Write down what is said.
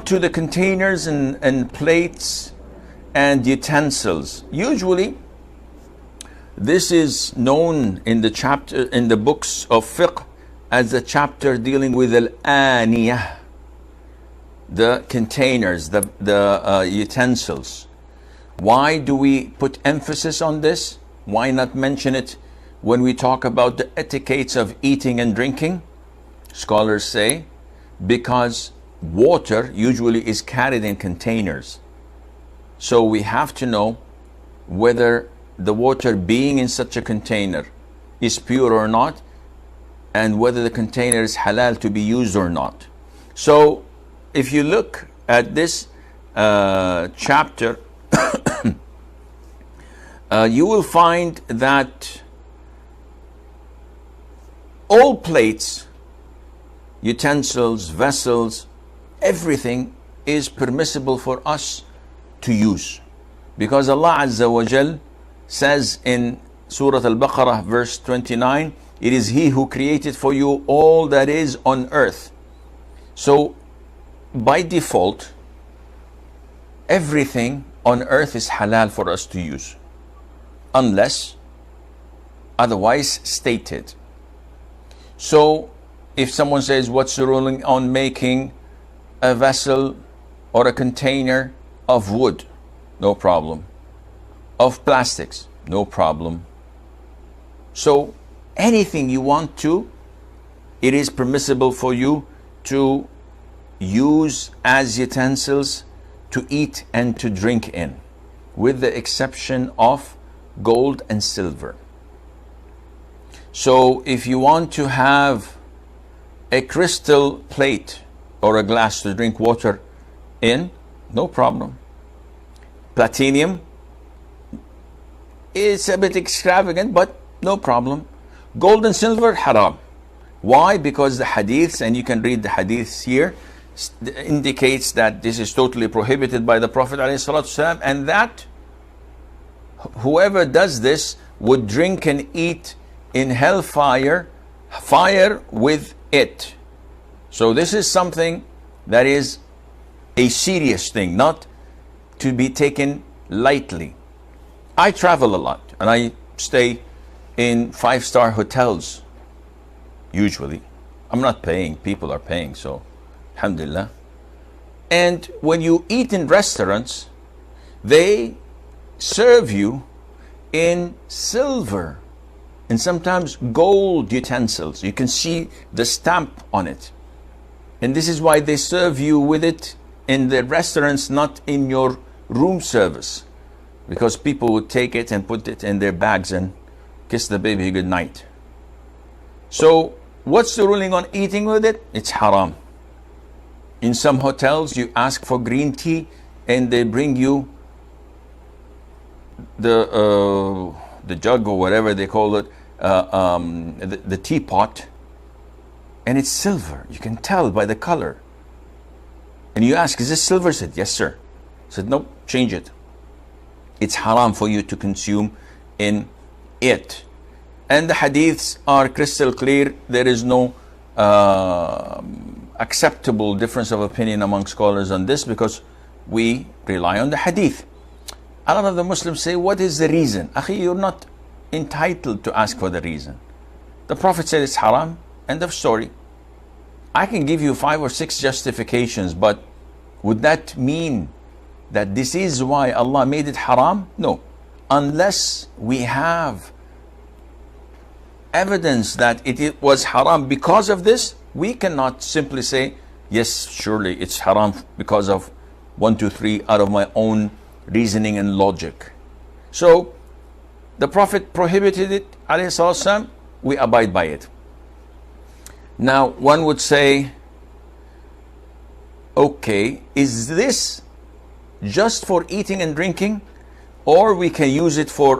to the containers and plates and utensils. Usually this is known in the books of fiqh as the chapter dealing with al-aniyah, the containers, the utensils. Why do we put emphasis on this? Why not mention it when we talk about the etiquettes of eating and drinking? Scholars say because water usually is carried in containers. So we have to know whether the water being in such a container is pure or not, and whether the container is halal to be used or not. So if you look at this chapter, you will find that all plates, utensils, vessels, everything is permissible for us to use, because Allah Azza wa Jal says in Surah Al-Baqarah verse 29, it is He who created for you all that is on earth. So by default, everything on earth is halal for us to use, unless otherwise stated. So if someone says, what's the ruling on making a vessel or a container of wood? No problem. Of plastics? No problem. So anything you want to, it is permissible for you to use as utensils to eat and to drink in, with the exception of gold and silver. So if you want to have a crystal plate or a glass to drink water in, no problem. Platinum is a bit extravagant, but no problem. Gold and silver, haram. Why? Because the hadiths, and you can read the hadiths here, indicates that this is totally prohibited by the Prophet ﷺ, and that whoever does this would drink and eat in hellfire, fire with it. So this is something that is a serious thing, not to be taken lightly. I travel a lot and I stay in 5-star hotels usually. I'm not paying, people are paying, so alhamdulillah. And when you eat in restaurants, they serve you in silver and sometimes gold utensils. You can see the stamp on it. And this is why they serve you with it in the restaurants, not in your room service, because people would take it and put it in their bags and kiss the baby good night. So what's the ruling on eating with it? It's haram. In some hotels, you ask for green tea and they bring you the jug or whatever they call it, the teapot, and it's silver. You can tell by the color. And you ask, is this silver? I said, yes, sir. I said, nope, change it. It's haram for you to consume in it. And the hadiths are crystal clear. There is no acceptable difference of opinion among scholars on this, because we rely on the hadith. A lot of the Muslims say, what is the reason? Akhi, you're not entitled to ask for the reason. The Prophet said it's haram, end of story. I can give you 5 or 6 justifications, but would that mean that this is why Allah made it haram? No. Unless we have evidence that it was haram because of this, we cannot simply say, yes, surely it's haram because of 1, 2, 3 out of my own reasoning and logic. So the Prophet prohibited it, ﷺ, we abide by it. Now one would say, okay, is this just for eating and drinking, or we can use it for